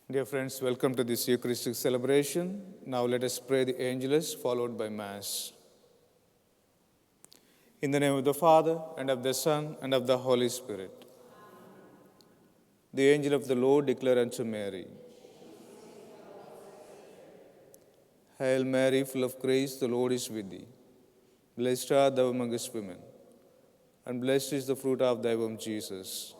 Dear friends, welcome to this Eucharistic celebration. Now let us pray the Angelus, followed by Mass. In the name of the Father, and of the Son, and of the Holy Spirit. The angel of the Lord declared unto Mary, Hail Mary, full of grace, the Lord is with thee. Blessed art thou amongst women, and blessed is the fruit of thy womb, Jesus.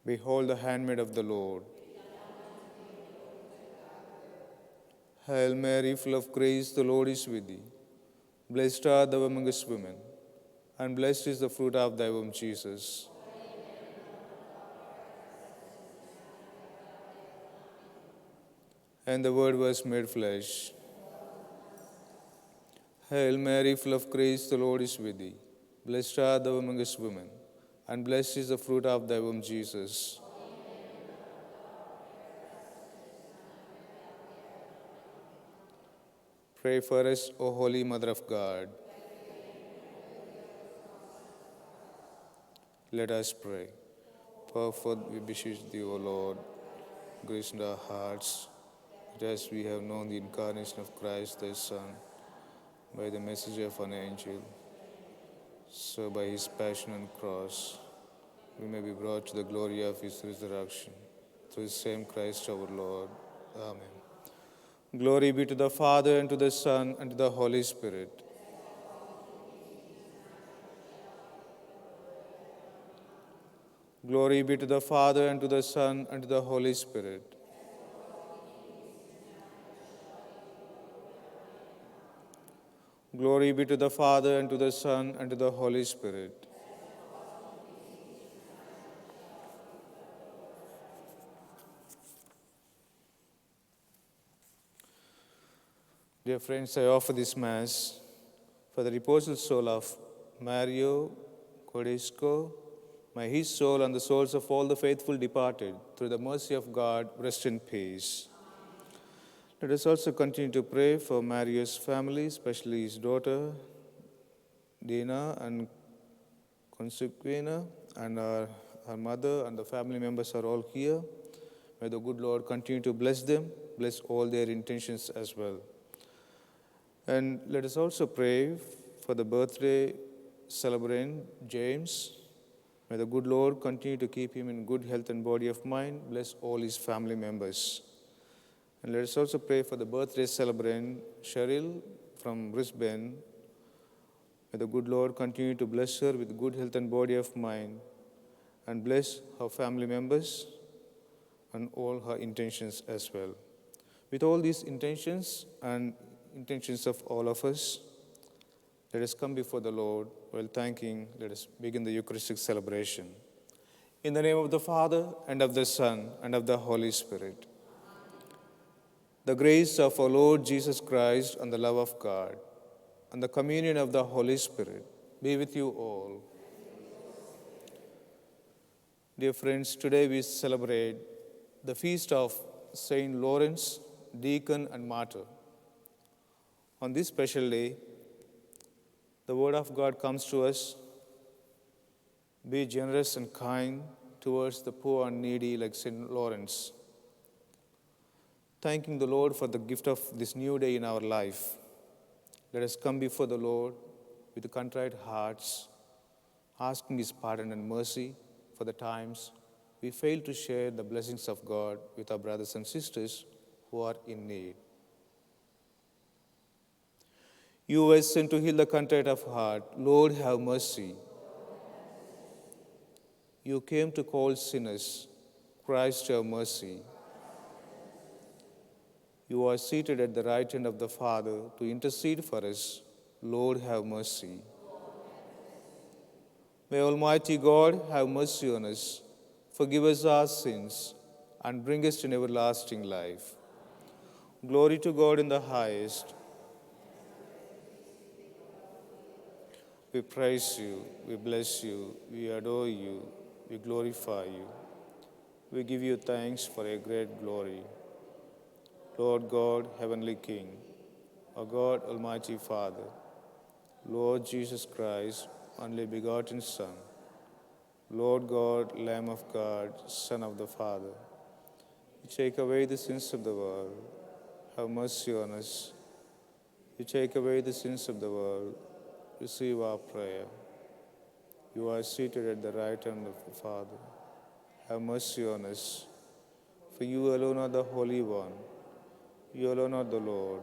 Behold the handmaid of the Lord. Hail Mary, full of grace, the Lord is with thee. Blessed art thou amongst women, and blessed is the fruit of thy womb, Jesus. And the Word was made flesh. Hail Mary, full of grace, the Lord is with thee. Blessed art thou amongst women, and blessed is the fruit of thy womb, Jesus. Pray for us, O Holy Mother of God. Let us pray. Pour forth we beseech thee, O Lord, grace in our hearts, that as we have known the incarnation of Christ, thy Son, by the message of an angel, so by his passion and cross, we may be brought to the glory of his resurrection. Through the same Christ our Lord. Amen. Glory be to the Father, and to the Son, and to the Holy Spirit. Glory be to the Father, and to the Son, and to the Holy Spirit. Glory be to the Father, and to the Son, and to the Holy Spirit. Dear friends, I offer this Mass for the reposeful soul of Mario Codesco. May his soul and the souls of all the faithful departed, through the mercy of God, rest in peace. Let us also continue to pray for Mario's family, especially his daughter, Dina and Consequina, and her mother and the family members are all here. May the good Lord continue to bless them, bless all their intentions as well. And let us also pray for the birthday celebrant, James. May the good Lord continue to keep him in good health and body of mind, bless all his family members. And let us also pray for the birthday celebrant, Cheryl from Brisbane. May the good Lord continue to bless her with good health and body of mind, and bless her family members and all her intentions as well. With all these intentions and intentions of all of us, let us come before the Lord while thanking. Let us begin the Eucharistic celebration. In the name of the Father, and of the Son, and of the Holy Spirit. The grace of our Lord Jesus Christ, and the love of God, and the communion of the Holy Spirit be with you all. Dear friends, today we celebrate the feast of Saint Lawrence, deacon and martyr. On this special day, the Word of God comes to us: be generous and kind towards the poor and needy like Saint Lawrence. Thanking the Lord for the gift of this new day in our life, let us come before the Lord with contrite hearts, asking His pardon and mercy for the times we fail to share the blessings of God with our brothers and sisters who are in need. You were sent to heal the contrite of heart. Lord, have mercy. You came to call sinners. Christ, have mercy. You are seated at the right hand of the Father to intercede for us. Lord, have mercy. May Almighty God have mercy on us, forgive us our sins, and bring us to everlasting life. Glory to God in the highest. We praise you, we bless you, we adore you, we glorify you. We give you thanks for a great glory. Lord God, Heavenly King, O God, Almighty Father, Lord Jesus Christ, only begotten Son, Lord God, Lamb of God, Son of the Father, you take away the sins of the world, have mercy on us. You take away the sins of the world, receive our prayer. You are seated at the right hand of the Father, have mercy on us. For you alone are the Holy One, you alone are the Lord,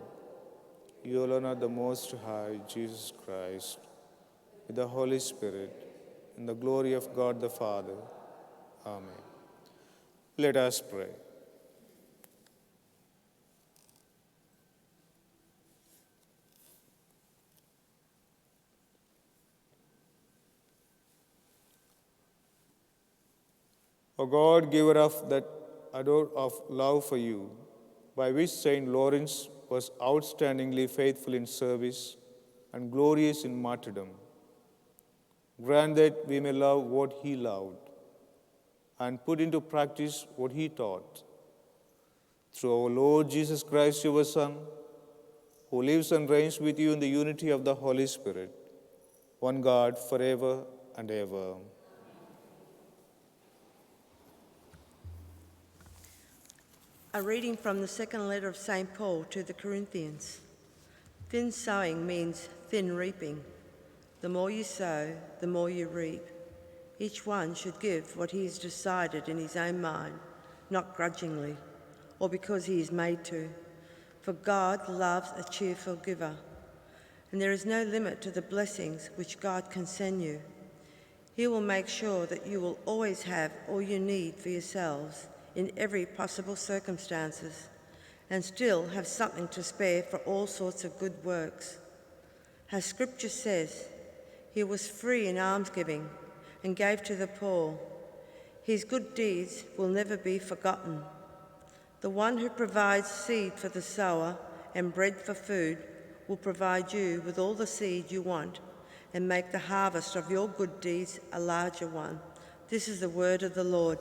you alone are the Most High, Jesus Christ, with the Holy Spirit, in the glory of God the Father. Amen. Let us pray. O God, giver of that adore of love for you, by which Saint Lawrence was outstandingly faithful in service and glorious in martyrdom, grant that we may love what he loved and put into practice what he taught. Through our Lord Jesus Christ, your Son, who lives and reigns with you in the unity of the Holy Spirit, one God, forever and ever. A reading from the second letter of St. Paul to the Corinthians. Thin sowing means thin reaping. The more you sow, the more you reap. Each one should give what he has decided in his own mind, not grudgingly, or because he is made to. For God loves a cheerful giver, and there is no limit to the blessings which God can send you. He will make sure that you will always have all you need for yourselves in every possible circumstances, and still have something to spare for all sorts of good works. As Scripture says, he was free in almsgiving and gave to the poor. His good deeds will never be forgotten. The one who provides seed for the sower and bread for food will provide you with all the seed you want and make the harvest of your good deeds a larger one. This is the word of the Lord.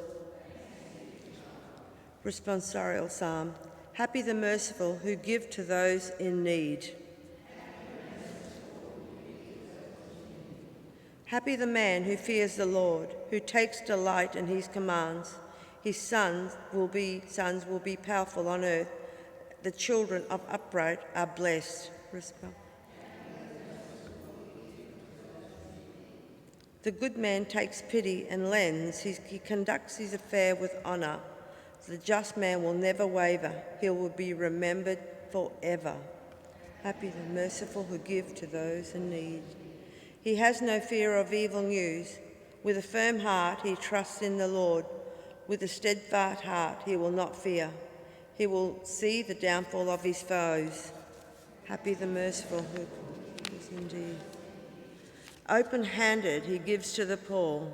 Responsorial Psalm. Happy the merciful who give to those in need. Happy the man who fears the Lord, who takes delight in his commands. His sons will be powerful on earth. The children of upright are blessed. The good man takes pity and lends. He conducts his affair with honour. The just man will never waver. He will be remembered forever. Happy the merciful who give to those in need. He has no fear of evil news. With a firm heart he trusts in the Lord. With a steadfast heart he will not fear. He will see the downfall of his foes. Happy the merciful who is indeed. Open-handed he gives to the poor.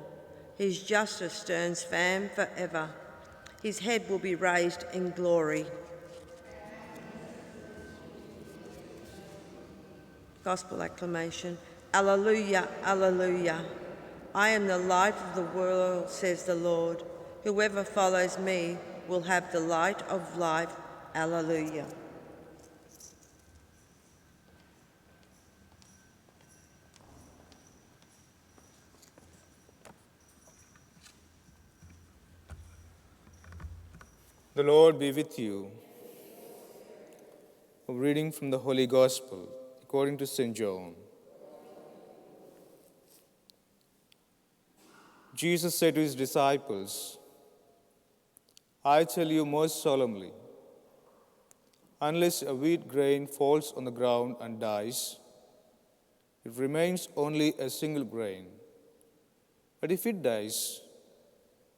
His justice stands firm forever. His head will be raised in glory. Gospel acclamation. Alleluia, alleluia. I am the light of the world, says the Lord. Whoever follows me will have the light of life. Alleluia. The Lord be with you. A reading from the Holy Gospel according to St. John. Jesus said to his disciples, I tell you most solemnly, unless a wheat grain falls on the ground and dies, it remains only a single grain. But if it dies,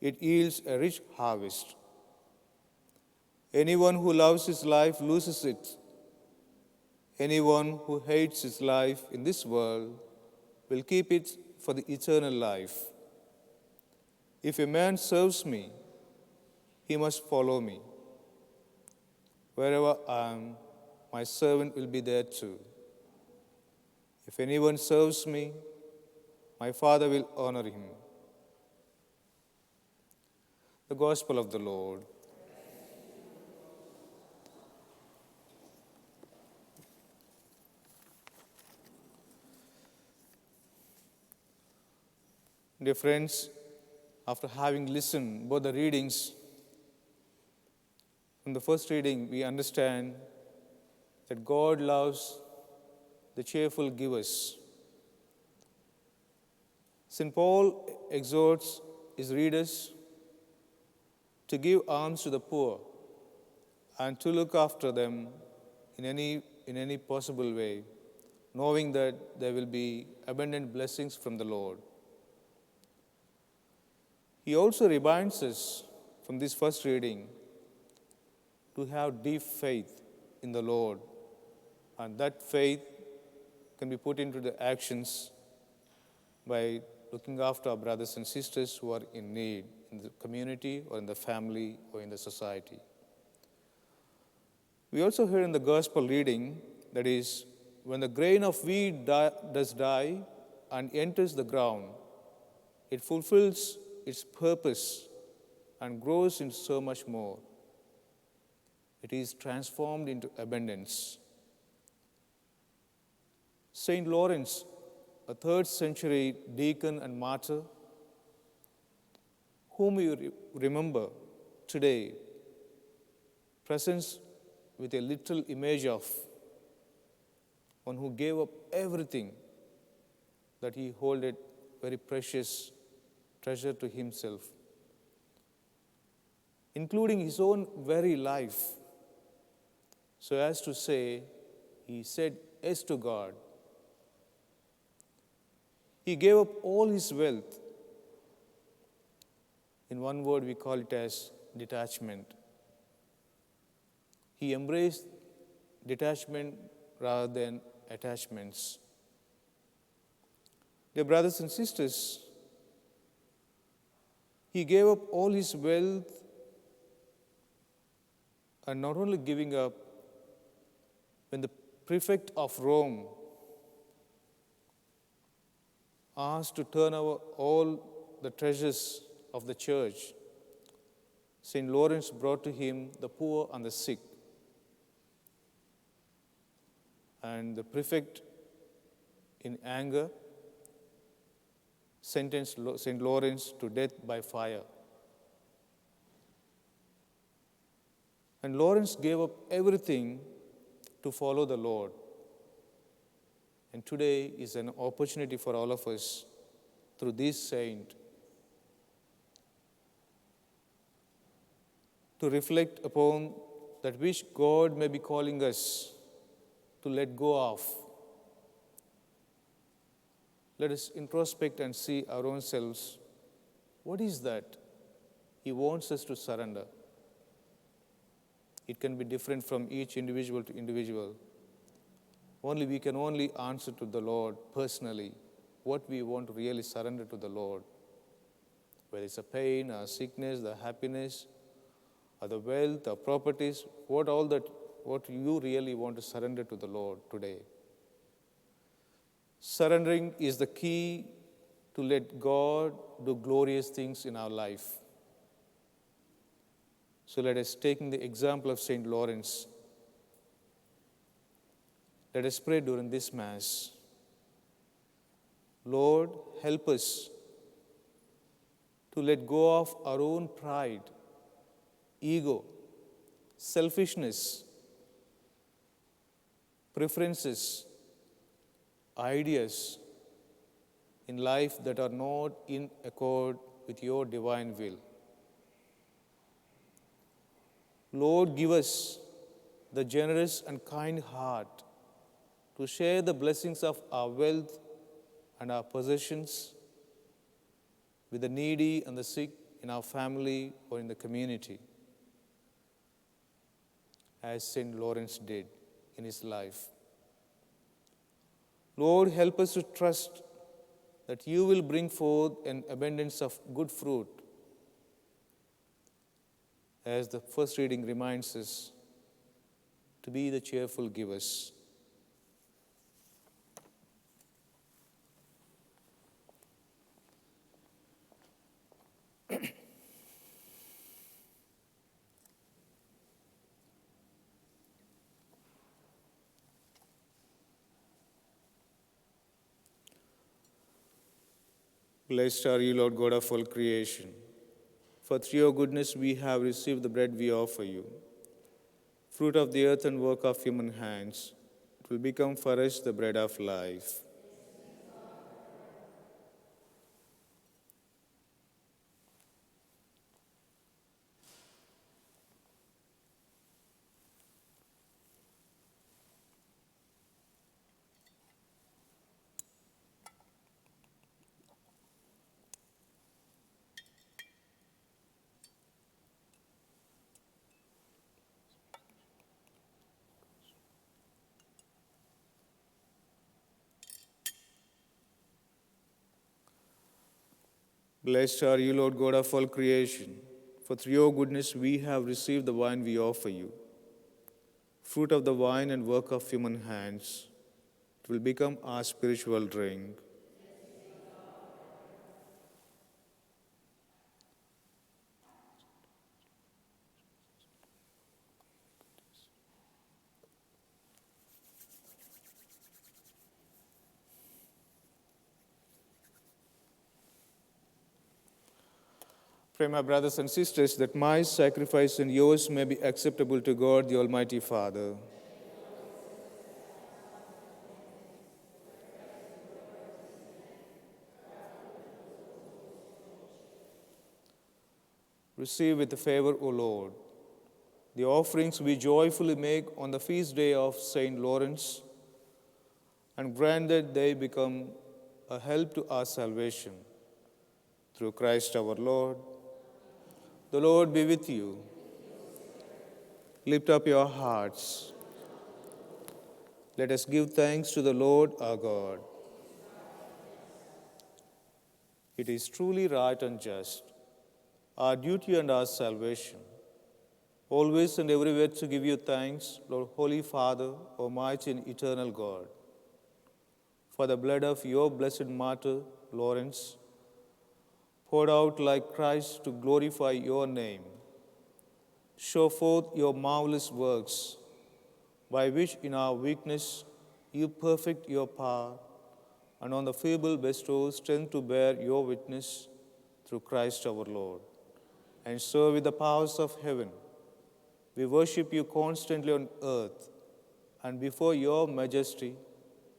it yields a rich harvest. Anyone who loves his life loses it. Anyone who hates his life in this world will keep it for the eternal life. If a man serves me, he must follow me. Wherever I am, my servant will be there too. If anyone serves me, my Father will honor him. The Gospel of the Lord. Dear friends, After having listened both the readings, from the first reading we understand that God loves the cheerful givers. St. Paul exhorts his readers to give alms to the poor and to look after them in any possible way, knowing that there will be abundant blessings from the Lord. He also reminds us from this first reading to have deep faith in the Lord, and that faith can be put into the actions by looking after our brothers and sisters who are in need in the community or in the family or in the society. We also hear in the gospel reading, that is, when the grain of wheat does die and enters the ground, it fulfills its purpose and grows into so much more. It is transformed into abundance. Saint Lawrence, a 3rd century deacon and martyr, whom we remember today, presents with a little image of one who gave up everything that he held it very precious treasure to himself, including his own very life, so as to say, he said yes to God. He gave up all his wealth. In one word, we call it as detachment. He embraced detachment rather than attachments. Dear brothers and sisters, he gave up all his wealth, and not only giving up, when the prefect of Rome asked to turn over all the treasures of the church, St. Lawrence brought to him the poor and the sick. And the prefect, in anger, sentenced St. Lawrence to death by fire. And Lawrence gave up everything to follow the Lord. And today is an opportunity for all of us, through this saint, to reflect upon that which God may be calling us to let go of. Let us introspect and see our own selves. What is that He wants us to surrender? It can be different from each individual to individual. We can only answer to the Lord personally what we want to really surrender to the Lord. Whether it's a pain, or sickness, the happiness, or the wealth, or properties, what you really want to surrender to the Lord today. Surrendering is the key to let God do glorious things in our life. So let us, taking the example of St. Lawrence, let us pray during this Mass. Lord, help us to let go of our own pride, ego, selfishness, preferences, ideas in life that are not in accord with your divine will. Lord, give us the generous and kind heart to share the blessings of our wealth and our possessions with the needy and the sick in our family or in the community, as St. Lawrence did in his life. Lord, help us to trust that you will bring forth an abundance of good fruit, as the first reading reminds us, to be the cheerful givers. Blessed are you, Lord God of all creation. For through your goodness we have received the bread we offer you. Fruit of the earth and work of human hands, it will become for us the bread of life. Blessed are you, Lord God of all creation. For through your goodness we have received the wine we offer you. Fruit of the vine and work of human hands, it will become our spiritual drink. Pray, my brothers and sisters, that my sacrifice and yours may be acceptable to God, the Almighty Father. Receive with favor, O Lord, the offerings we joyfully make on the feast day of Saint Lawrence, and grant that they become a help to our salvation. Through Christ our Lord. The Lord be with you. Lift up your hearts. Let us give thanks to the Lord our God. It is truly right and just, our duty and our salvation, always and everywhere to give you thanks, Lord, Holy Father, Almighty and eternal God, for the blood of your blessed martyr, Lawrence, poured out like Christ to glorify your name. Show forth your marvelous works, by which in our weakness you perfect your power, and on the feeble bestow strength to bear your witness through Christ our Lord. And so with the powers of heaven, we worship you constantly on earth, and before your majesty,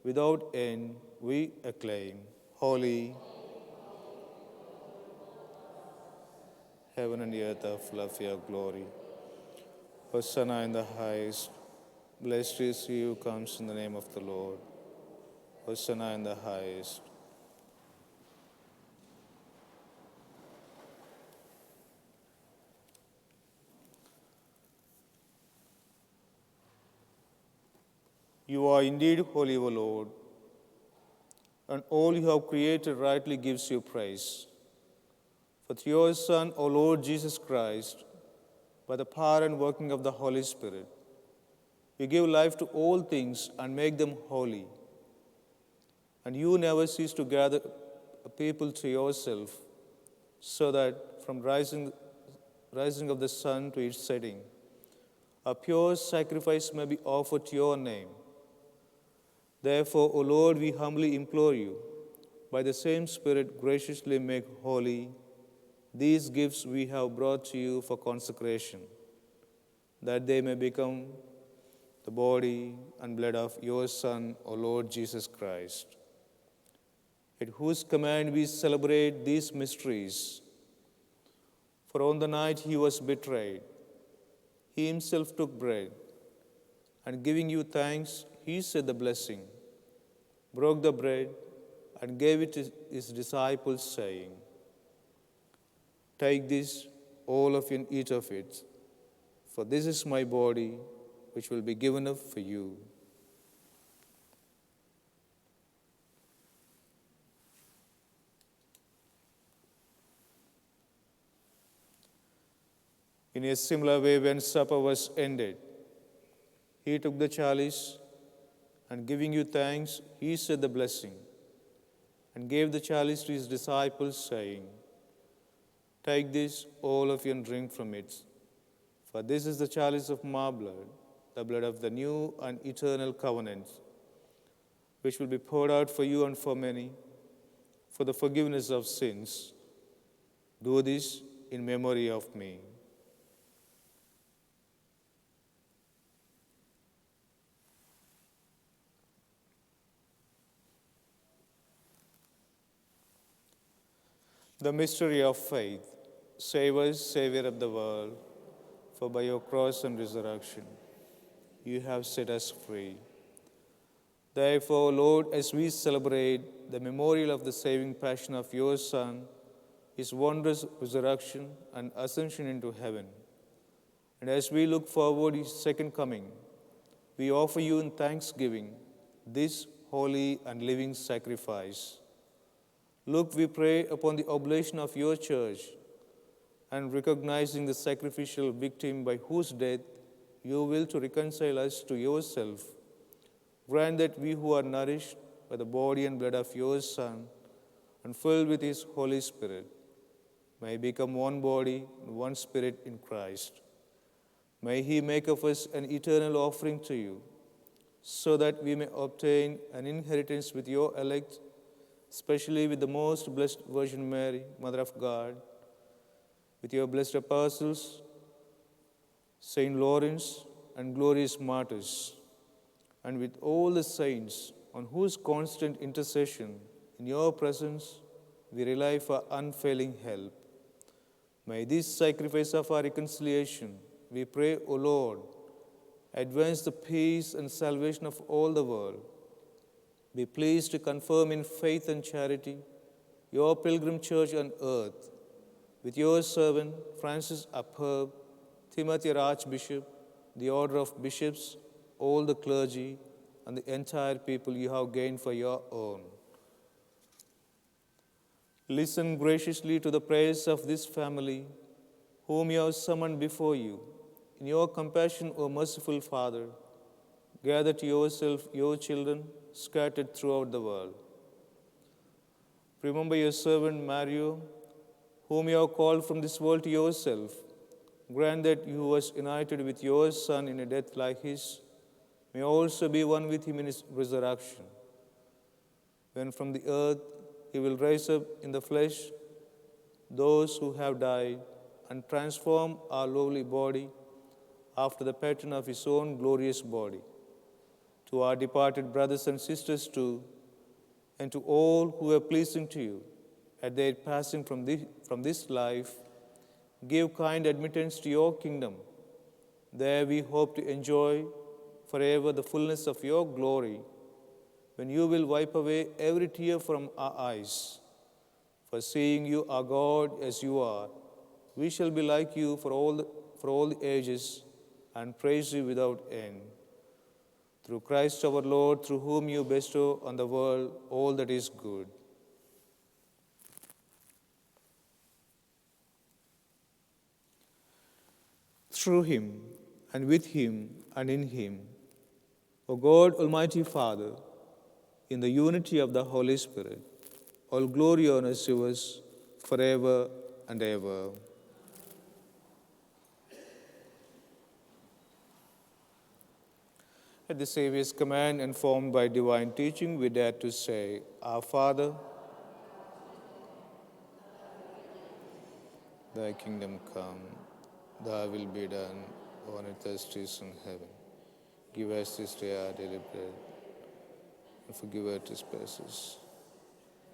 without end, we acclaim, Holy, heaven and earth are full of your glory. Hosanna in the highest. Blessed is he who comes in the name of the Lord. Hosanna in the highest. You are indeed holy, O Lord, and all you have created rightly gives you praise. For through your Son, O Lord Jesus Christ, by the power and working of the Holy Spirit, you give life to all things and make them holy. And you never cease to gather a people to yourself, so that from rising of the sun to its setting, a pure sacrifice may be offered to your name. Therefore, O Lord, we humbly implore you, by the same Spirit graciously make holy these gifts we have brought to you for consecration, that they may become the body and blood of your Son, O Lord Jesus Christ, at whose command we celebrate these mysteries. For on the night he was betrayed, he himself took bread, and giving you thanks, he said the blessing, broke the bread, and gave it to his disciples, saying, "Take this, all of you, and eat of it, for this is my body, which will be given up for you." In a similar way, when supper was ended, he took the chalice, and giving you thanks, he said the blessing, and gave the chalice to his disciples, saying, "Take this, all of you, and drink from it, for this is the chalice of my blood, the blood of the new and eternal covenant, which will be poured out for you and for many for the forgiveness of sins. Do this in memory of me. The mystery of faith. Save us, Savior of the world, for by your cross and resurrection, you have set us free. Therefore, Lord, as we celebrate the memorial of the saving passion of your Son, his wondrous resurrection and ascension into heaven, and as we look forward to his second coming, we offer you in thanksgiving this holy and living sacrifice. Look, we pray, upon the oblation of your church, and recognizing the sacrificial victim by whose death you will to reconcile us to yourself. Grant that we who are nourished by the body and blood of your Son and filled with his Holy Spirit may become one body and one spirit in Christ. May he make of us an eternal offering to you, so that we may obtain an inheritance with your elect, especially with the most blessed Virgin Mary, Mother of God, with your blessed apostles, Saint Lawrence and glorious martyrs, and with all the saints on whose constant intercession in your presence we rely for unfailing help. May this sacrifice of our reconciliation, we pray, O Lord, advance the peace and salvation of all the world. Be pleased to confirm in faith and charity your pilgrim church on earth, with your servant Francis Abherb, Timothy our Archbishop, the order of bishops, all the clergy, and the entire people you have gained for your own. Listen graciously to the prayers of this family, whom you have summoned before you. In your compassion, O merciful Father, gather to yourself your children scattered throughout the world. Remember your servant Mario, whom you have called from this world to yourself. Grant that you who was united with your Son in a death like his may also be one with him in his resurrection, when from the earth he will raise up in the flesh those who have died and transform our lowly body after the pattern of his own glorious body. To our departed brothers and sisters too, and to all who are pleasing to you at their passing from this life, give kind admittance to your kingdom. There we hope to enjoy forever the fullness of your glory, when you will wipe away every tear from our eyes. For seeing you, our God, as you are, we shall be like you for all the ages, and praise you without end. Through Christ our Lord, through whom you bestow on the world all that is good. Through him, and with him, and in him, O God, Almighty Father, in the unity of the Holy Spirit, all glory and honor is yours forever and ever. At the Saviour's command, informed by divine teaching, we dare to say, Our Father, thy kingdom come, thy will be done on earth as it is in heaven. Give us this day our daily bread, and forgive our trespasses,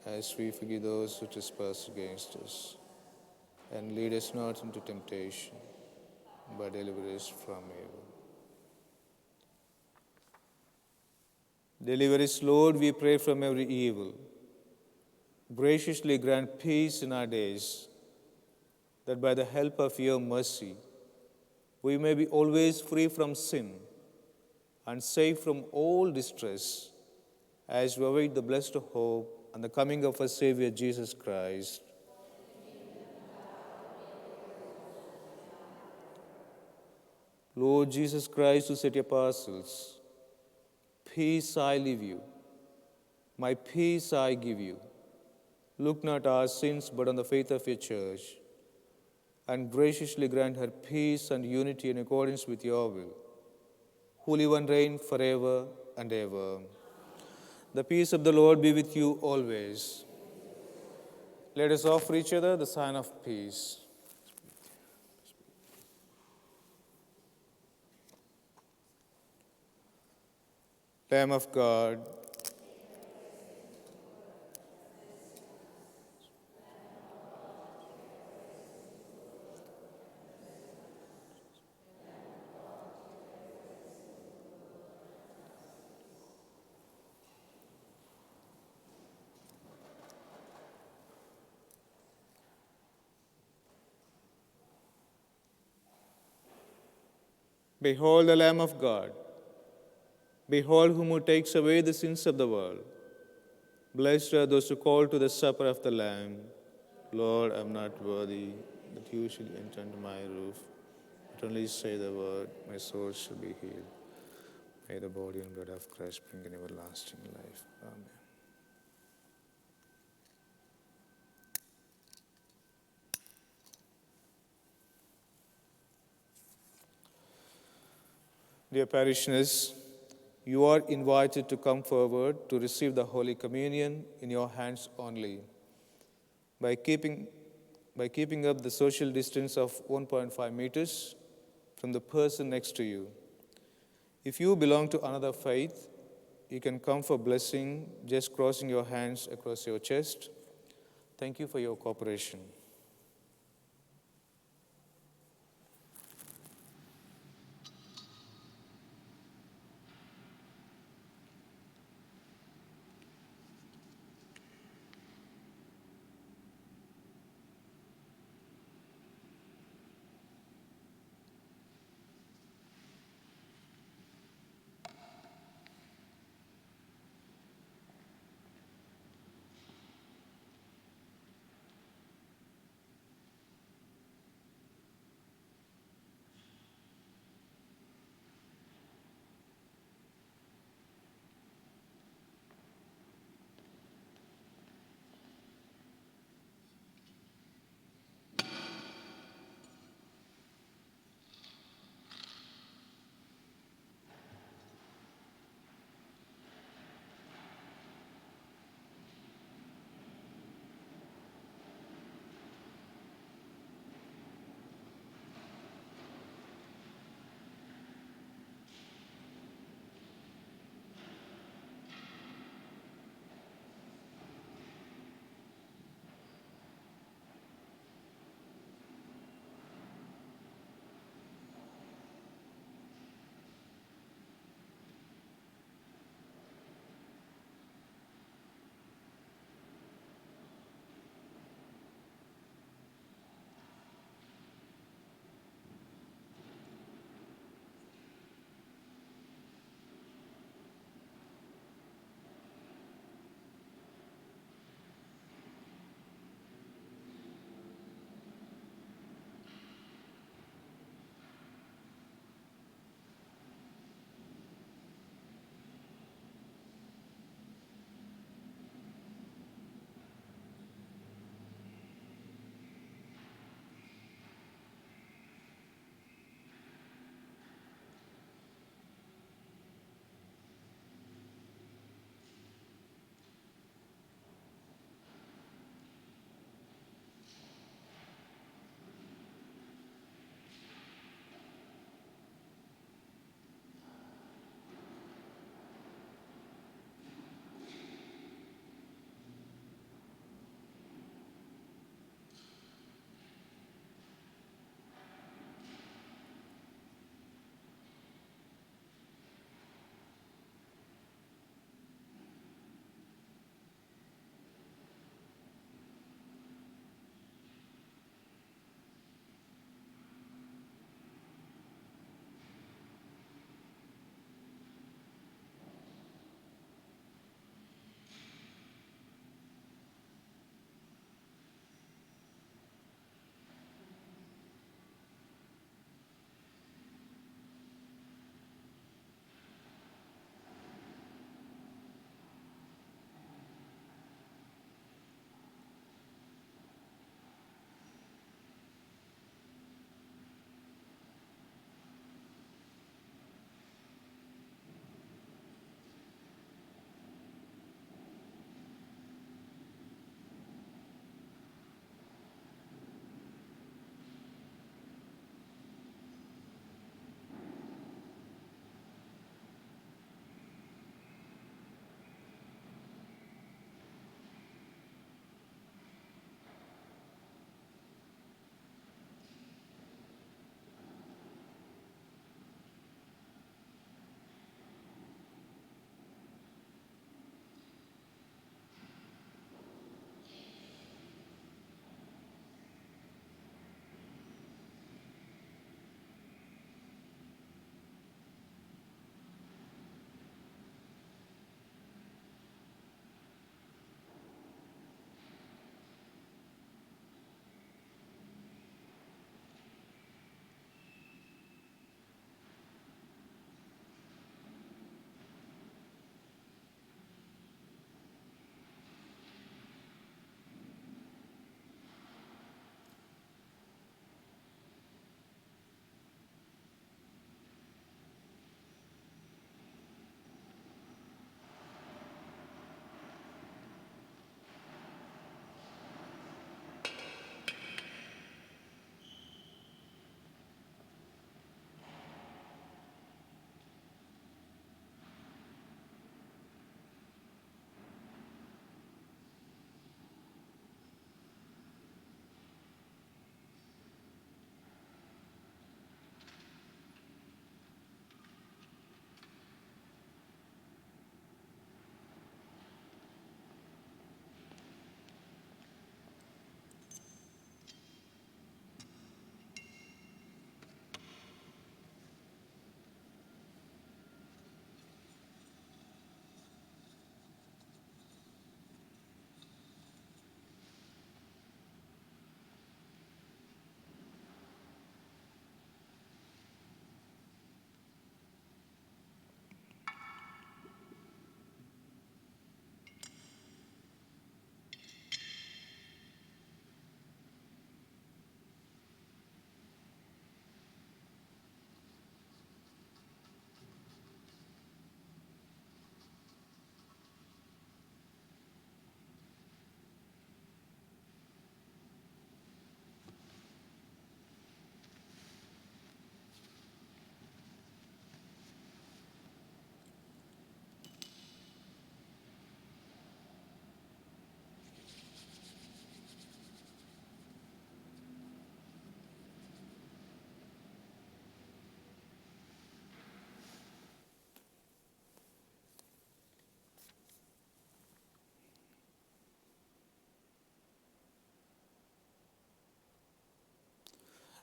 as we forgive those who trespass against us. And lead us not into temptation, but deliver us from evil. Deliver us, Lord, we pray, from every evil. Graciously grant peace in our days, that by the help of your mercy, we may be always free from sin and safe from all distress, as we await the blessed hope and the coming of our Savior Jesus Christ. Lord Jesus Christ, who said to your apostles, Peace I leave you, my peace I give you. Look not our sins, but on the faith of your church, and graciously grant her peace and unity in accordance with your will, who live and reign forever and ever. The peace of the Lord be with you always. Let us offer each other the sign of peace. Lamb of God, behold the Lamb of God. Behold whom who takes away the sins of the world. Blessed are those who call to the supper of the Lamb. Lord, I am not worthy that you should enter into my roof, but only say the word, my soul shall be healed. May the body and blood of Christ bring an everlasting life. Amen. Dear parishioners, you are invited to come forward to receive the Holy Communion in your hands only. By keeping up the social distance of 1.5 meters from the person next to you. If you belong to another faith, you can come for blessing just crossing your hands across your chest. Thank you for your cooperation.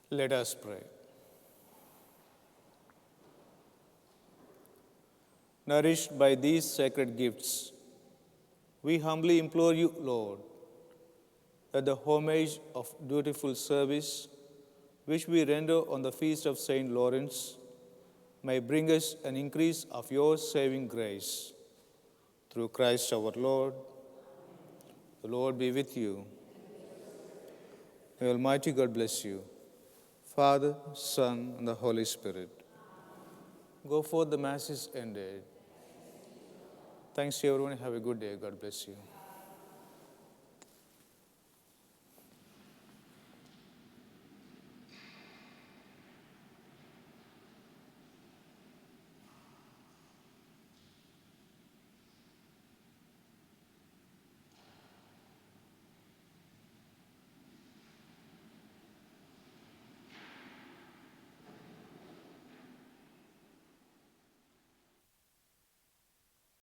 Let us pray. Nourished by these sacred gifts, we humbly implore you, Lord, that the homage of dutiful service which we render on the feast of Saint Lawrence may bring us an increase of your saving grace. Through Christ our Lord. The Lord be with you. May Almighty God bless you, Father, Son, and the Holy Spirit. Go forth, the Mass is ended. Thanks to everyone. Have a good day. God bless you.